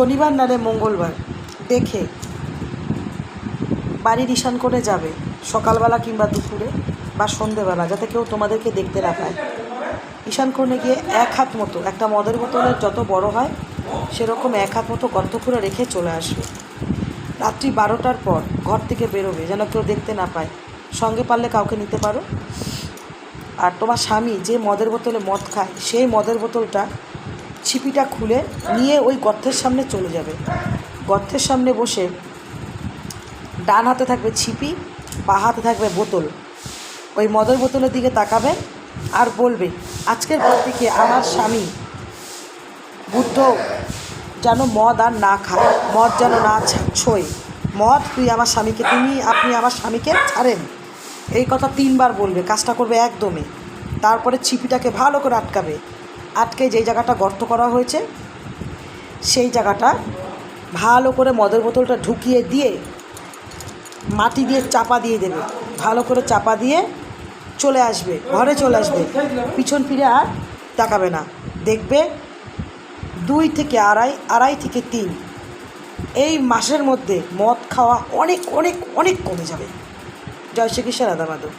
শনিবার নালে মঙ্গলবার দেখে বাড়ির ঈশান কোণে যাবে, সকালবেলা কিংবা দুপুরে বা সন্ধেবেলা, যাতে কেউ তোমাদেরকে দেখতে না পায়। ঈশান কোণে গিয়ে 1 হাত মতো, একটা মদের বোতলের যত বড় হয় সেরকম 1 হাত মতো গর্ত করে রেখে চলে আসবে। রাত্রি 12টার পর ঘর থেকে বেরোবে, যেন কেউ দেখতে না পায়। সঙ্গে পারলে কাউকে নিতে পারো। আর তোমার স্বামী যে মদের বোতলে মদ খায়, সেই মদের বোতলটা ছিপিটা খুলে নিয়ে ওই গর্তের সামনে চলে যাবে। গর্তের সামনে বসে ডান হাতে থাকবে ছিপি, বা হাতে থাকবে বোতল। ওই মদের বোতলের দিকে তাকাবে আর বলবে, আজকের পর থেকে আমার স্বামী বুদ্ধ যেন মদ আর না খায়, মদ যেন না ছোঁয়। মদ আপনি আমার স্বামীকে ছাড়েন। এই কথা 3 বার বলবে, কাজটা করবে একদমই। তারপরে ছিপিটাকে ভালো করে আটকে যেই জায়গাটা গর্ত করা হয়েছে সেই জায়গাটা ভালো করে মদের বোতলটা ঢুকিয়ে দিয়ে মাটি দিয়ে চাপা দিয়ে দেবে। ভালো করে চাপা দিয়ে ঘরে চলে আসবে, পিছন ফিরে আর তাকাবে না। দেখবে 2 থেকে আড়াই থেকে 3 এই মাসের মধ্যে মদ খাওয়া অনেক অনেক অনেক কমে যাবে। জয় শ্রীকৃষ্ণ, রাধা মাধব।